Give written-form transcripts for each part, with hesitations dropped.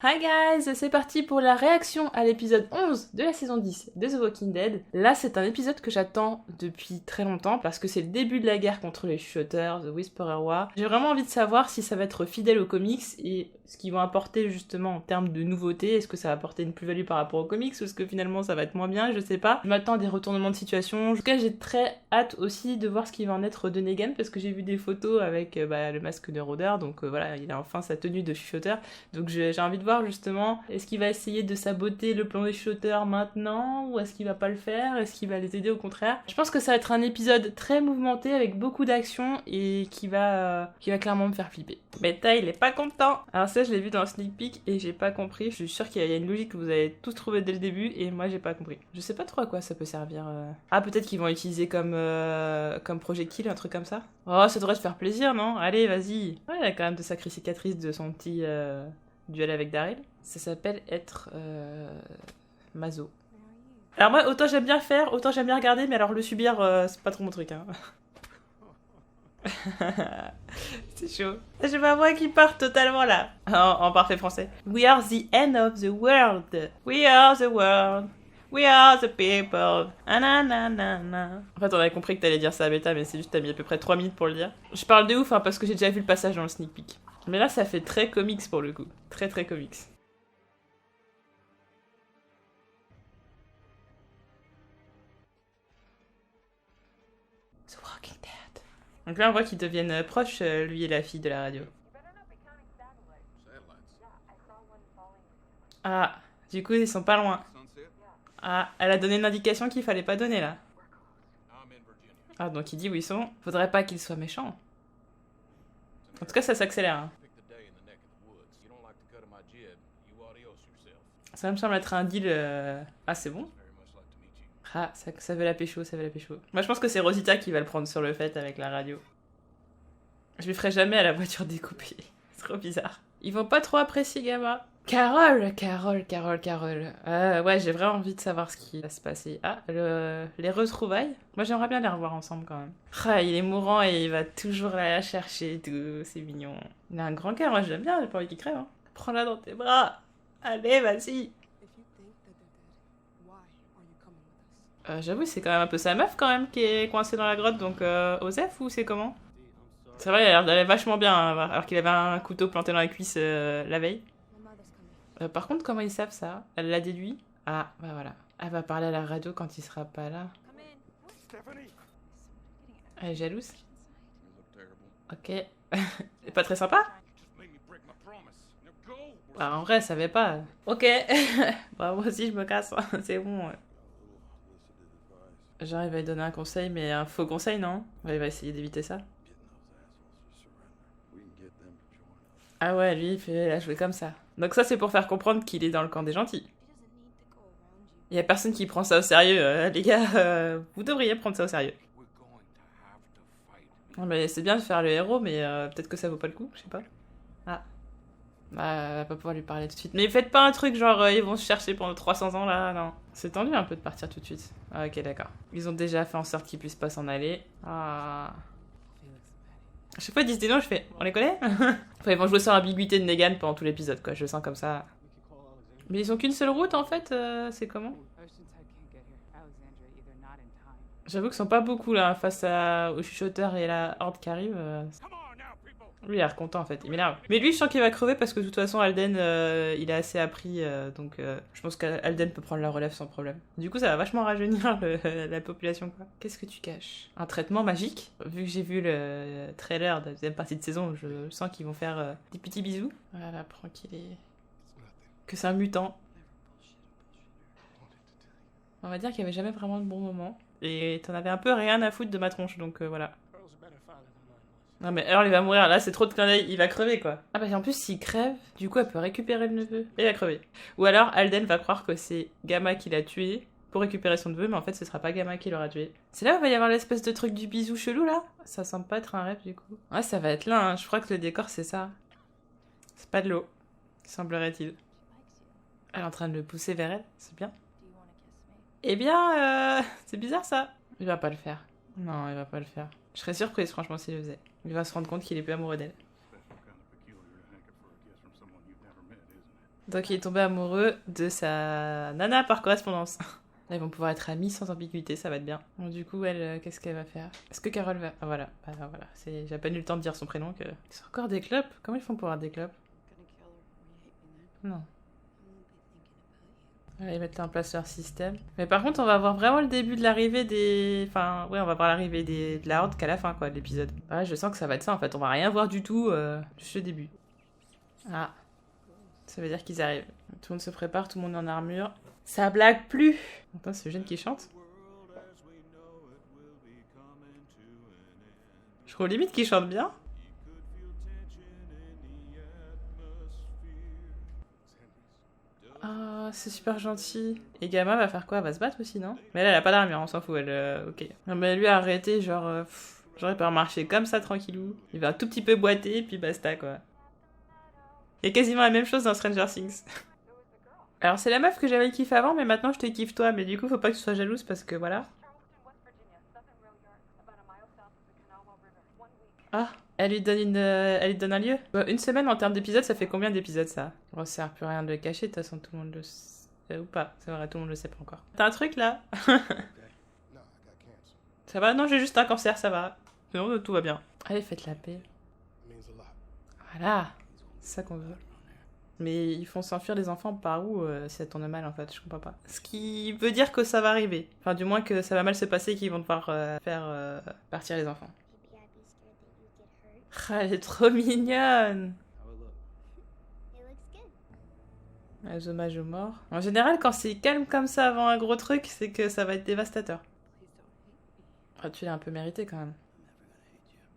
Hi guys, c'est parti pour la réaction à l'épisode 11 de la saison 10 de The Walking Dead. Là, c'est un épisode que j'attends depuis très longtemps parce que c'est le début de la guerre contre les chuchoteurs, The Whisperer War. J'ai vraiment envie de savoir si ça va être fidèle aux comics et ce qu'ils vont apporter justement en termes de nouveautés. Est-ce que ça va apporter une plus-value par rapport aux comics ou est-ce que finalement ça va être moins bien, je sais pas. Je m'attends à des retournements de situation. En tout cas, j'ai très hâte aussi de voir ce qui va en être de Negan parce que j'ai vu des photos avec le masque de rôdeur, donc voilà, il a enfin sa tenue de chuchoteur. Donc j'ai envie de voir justement, est-ce qu'il va essayer de saboter le plan des shooters maintenant ou est-ce qu'il va pas le faire? Est-ce qu'il va les aider au contraire? Je pense que ça va être un épisode très mouvementé avec beaucoup d'action et qui va clairement me faire flipper. Beta, il est pas content. Alors ça, je l'ai vu dans le sneak peek et j'ai pas compris. Je suis sûre qu'il y a une logique que vous avez tous trouvé dès le début et moi j'ai pas compris. Je sais pas trop à quoi ça peut servir. Ah, peut-être qu'ils vont utiliser comme projectile, un truc comme ça. Oh, ça devrait te faire plaisir, non? Allez, vas-y. Ouais, il a quand même de sacrées cicatrices de son petit duel avec Daryl. Ça s'appelle être maso. Alors moi, autant j'aime bien faire, autant j'aime bien regarder, mais alors le subir, c'est pas trop mon truc. Hein. C'est chaud. J'ai ma voix qui part totalement là. En parfait français. We are the end of the world. We are the world. We are the people. Ananana. En fait, on avait compris que t'allais dire ça à Beta, mais c'est juste t'as mis à peu près 3 minutes pour le dire. Je parle de ouf, hein, parce que j'ai déjà vu le passage dans le sneak peek. Mais là, ça fait très comics pour le coup. Très très comics. The Walking Dead. Donc là, on voit qu'ils deviennent proches, lui et la fille de la radio. Ah, du coup, ils sont pas loin. Ah, elle a donné une indication qu'il fallait pas donner là. Ah, donc il dit où ils sont. Faudrait pas qu'ils soient méchants. En tout cas, ça s'accélère. Hein. Ça me semble être un deal. Ah, c'est bon. Ah, ça veut la pécho, ça veut la pécho. Moi, je pense que c'est Rosita qui va le prendre sur le fait avec la radio. Je lui ferai jamais à la voiture découpée. C'est trop bizarre. Ils vont pas trop apprécier Gamma. Carole. Ouais, j'ai vraiment envie de savoir ce qui va se passer. Ah, les retrouvailles. Moi, j'aimerais bien les revoir ensemble quand même. Ah, il est mourant et il va toujours la chercher et tout. C'est mignon. Il a un grand cœur, moi j'aime bien, j'ai pas envie qu'il crève. Hein. Prends-la dans tes bras. Allez, vas-y. J'avoue, c'est quand même un peu sa meuf quand même qui est coincée dans la grotte, donc Osef ou c'est comment? C'est vrai, il a l'air d'aller vachement bien, hein, alors qu'il avait un couteau planté dans la cuisse la veille. Par contre, comment ils savent ça? Elle l'a déduit? Ah, bah voilà. Elle va parler à la radio quand il sera pas là. Elle est jalouse? Ok. C'est pas très sympa? Bah, en vrai, elle savait pas. Ok. Bah, moi aussi, je me casse. C'est bon. Genre, il va lui donner un conseil, mais un faux conseil, non? Ouais, il va essayer d'éviter ça. Ah ouais, lui, il fait la jouer comme ça. Donc ça, c'est pour faire comprendre qu'il est dans le camp des gentils. Il y a personne qui prend ça au sérieux. Les gars, vous devriez prendre ça au sérieux. Non, mais c'est bien de faire le héros, mais peut-être que ça vaut pas le coup, je sais pas. Ah. Bah, elle va pas pouvoir lui parler tout de suite. Mais faites pas un truc genre ils vont se chercher pendant 300 ans là, non. C'est tendu un peu de partir tout de suite. Ah, ok, d'accord. Ils ont déjà fait en sorte qu'ils puissent pas s'en aller. Ah. À chaque fois ils disent des noms, je fais, on les connaît? Enfin, ils vont jouer sur l'ambiguïté de Negan pendant tout l'épisode, quoi. Je le sens comme ça. Mais ils ont qu'une seule route en fait, c'est comment? J'avoue qu'ils sont pas beaucoup là face aux chuchoteurs et la horde qui arrive. Lui, il a l'air content en fait, il m'énerve. Mais lui, je sens qu'il va crever parce que de toute façon, Alden, il a assez appris, donc je pense qu'Alden peut prendre la relève sans problème. Du coup, ça va vachement rajeunir la population quoi. Qu'est-ce que tu caches? Un traitement magique? Vu que j'ai vu le trailer de la deuxième partie de saison, je sens qu'ils vont faire des petits bisous. Voilà, apprends qu'il est. Que c'est un mutant. On va dire qu'il y avait jamais vraiment de bon moment. Et t'en avais un peu rien à foutre de ma tronche, donc voilà. Non mais Earl il va mourir, là c'est trop de clin d'œil, il va crever quoi. Ah bah en plus s'il crève, du coup elle peut récupérer le neveu. Et il va crever. Ou alors Alden va croire que c'est Gamma qui l'a tué pour récupérer son neveu, mais en fait ce sera pas Gamma qui l'aura tué. C'est là où il va y avoir l'espèce de truc du bisou chelou là? Ça semble pas être un rêve du coup. Ouais ça va être là, hein. Je crois que le décor c'est ça. C'est pas de l'eau, semblerait-il. Elle est en train de le pousser vers elle, c'est bien. Eh bien, c'est bizarre ça. Il va pas le faire. Non, il va pas le faire. Je serais surprise franchement s'il le faisait. Il va se rendre compte qu'il est plus amoureux d'elle. Donc il est tombé amoureux de sa nana par correspondance. Là, ils vont pouvoir être amis sans ambiguïté, ça va être bien. Bon, du coup, elle, qu'est-ce qu'elle va faire? Est-ce que Carole va... Ah, voilà, voilà. J'ai à peine eu le temps de dire son prénom que... Ils ont encore des clopes? Comment ils font pour avoir des clopes? Non. Ils mettent en place leur système. Mais par contre, on va voir vraiment le début de l'arrivée des... Enfin, ouais, on va voir l'arrivée de la Horde qu'à la fin, quoi, de l'épisode. Ouais, je sens que ça va être ça, en fait. On va rien voir du tout, juste le début. Ah. Ça veut dire qu'ils arrivent. Tout le monde se prépare, tout le monde est en armure. Ça blague plus. Attends, c'est Eugène qui chante. Je trouve limite qu'il chante bien. Ah, c'est super gentil. Et Gamma va faire quoi? Elle va se battre aussi, non? Mais elle a pas d'armure, on s'en fout, elle... ok. Non, mais lui a arrêté, genre... J'aurais pas marcher comme ça, tranquillou. Il va un tout petit peu boiter, puis basta, quoi. Il y a quasiment la même chose dans Stranger Things. Alors, c'est la meuf que j'avais kiffé avant, mais maintenant je te kiffe toi. Mais du coup, faut pas que tu sois jalouse, parce que voilà. Ah, elle lui donne un lieu. Une semaine en termes d'épisodes, ça fait combien d'épisodes ça? Bon, ça sert plus à rien de le cacher, de toute façon tout le monde le sait ou pas. C'est vrai, tout le monde le sait pas encore. T'as un truc là? Ça va? Non, j'ai juste un cancer, ça va. Sinon, tout va bien. Allez, faites la paix. Voilà, c'est ça qu'on veut. Mais ils font s'enfuir les enfants par où si ça tourne mal en fait, je comprends pas. Ce qui veut dire que ça va arriver. Enfin, du moins que ça va mal se passer et qu'ils vont devoir faire partir les enfants. Ah, elle est trop mignonne. Les hommages aux morts. En général, quand c'est calme comme ça avant un gros truc, c'est que ça va être dévastateur. Ah, tu l'as un peu mérité quand même.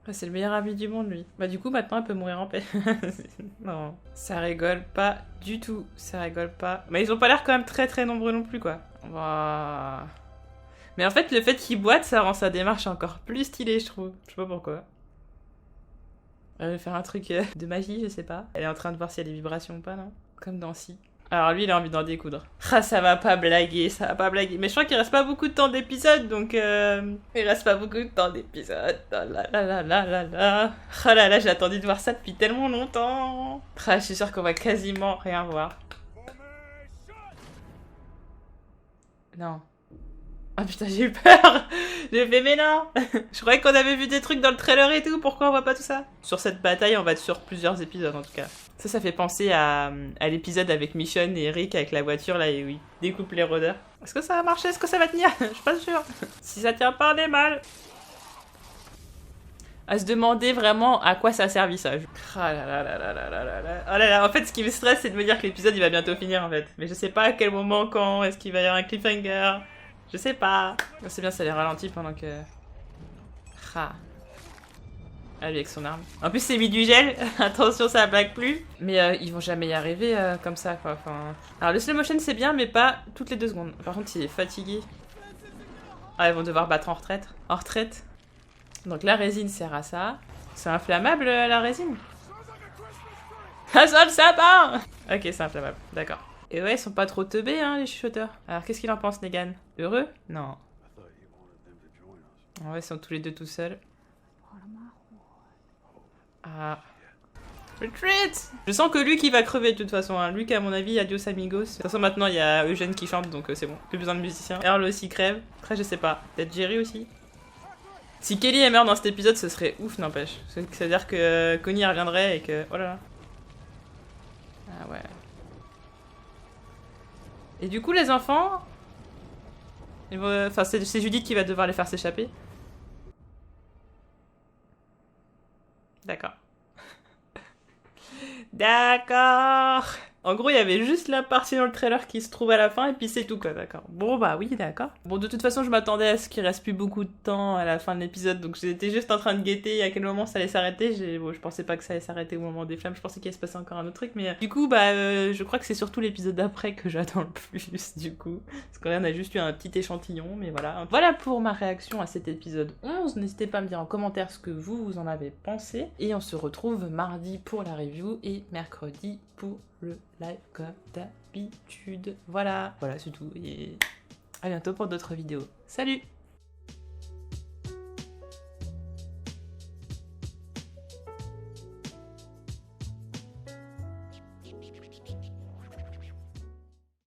Ah, c'est le meilleur ami du monde, lui. Bah du coup, maintenant, elle peut mourir en paix. Non, ça rigole pas du tout. Ça rigole pas. Mais ils ont pas l'air quand même très très nombreux non plus, quoi. Wow. Mais en fait, le fait qu'il boite, ça rend sa démarche encore plus stylée, je trouve. Je sais pas pourquoi. Elle va faire un truc de magie, je sais pas. Elle est en train de voir s'il y a des vibrations ou pas, non? Comme dans Si. Alors lui, il a envie d'en découdre. Ah, ça va pas blaguer, ça va pas blaguer. Mais je crois qu'il reste pas beaucoup de temps d'épisode, donc il reste pas beaucoup de temps d'épisode. Oh là là là là là là. Oh là là, j'ai attendu de voir ça depuis tellement longtemps. Ah, je suis sûre qu'on va quasiment rien voir. Non. Ah putain, j'ai eu peur. J'ai fait mais non. Je croyais qu'on avait vu des trucs dans le trailer et tout, pourquoi on voit pas tout ça? Sur cette bataille, on va être sur plusieurs épisodes en tout cas. Ça fait penser à l'épisode avec Michonne et Rick avec la voiture là et oui, découpe les rôdeurs. Est-ce que ça va marcher? Est-ce que ça va tenir? Je suis pas sûre. Si ça tient pas, on est mal. À se demander vraiment à quoi ça a servi ça. Ah là là là là là là là là. Oh là là, en fait ce qui me stresse c'est de me dire que l'épisode il va bientôt finir en fait. Mais je sais pas à quel moment, quand, est-ce qu'il va y avoir un cliffhanger. Je sais pas. C'est bien, ça les ralentit pendant que... Ah. Ah, lui avec son arme. En plus, c'est mis du gel. Attention, ça blague plus. Mais ils vont jamais y arriver comme ça, quoi. Enfin... Alors, le slow motion, c'est bien, mais pas toutes les 2 secondes. Par contre, il est fatigué. Ah, ils vont devoir battre en retraite. En retraite. Donc, la résine sert à ça. C'est inflammable, la résine? Ça sent le sapin! Ok, c'est inflammable. D'accord. Et ouais, ils sont pas trop teubés, hein, les chuchoteurs. Alors, qu'est-ce qu'il en pense, Negan? Heureux? Non. Ouais, ils sont tous les deux tout seuls. Ah. Retreat! Je sens que Luke, il va crever de toute façon. Hein. Luke, à mon avis, adios amigos. De toute façon, maintenant, il y a Eugène qui chante, donc c'est bon. Plus besoin de musicien. Earl aussi crève. Après, je sais pas. Peut-être Jerry aussi. Si Kelly est meurt dans cet épisode, ce serait ouf, n'empêche. C'est-à-dire que Connie reviendrait et que... Oh là là. Ah ouais. Et du coup, les enfants... Enfin, c'est Judith qui va devoir les faire s'échapper. D'accord. D'accord. En gros, il y avait juste la partie dans le trailer qui se trouve à la fin et puis c'est tout quoi, d'accord. Bon bah oui, d'accord. Bon, de toute façon, je m'attendais à ce qu'il reste plus beaucoup de temps à la fin de l'épisode, donc j'étais juste en train de guetter à quel moment ça allait s'arrêter. Bon, je pensais pas que ça allait s'arrêter au moment des flammes, je pensais qu'il allait se passer encore un autre truc, mais du coup, bah, je crois que c'est surtout l'épisode d'après que j'attends le plus, du coup. Parce que là, on a juste eu un petit échantillon, mais voilà. Voilà pour ma réaction à cet épisode 11. N'hésitez pas à me dire en commentaire ce que vous en avez pensé. Et on se retrouve mardi pour la review et mercredi pour le live comme d'habitude. Voilà, c'est tout. Et à bientôt pour d'autres vidéos. Salut!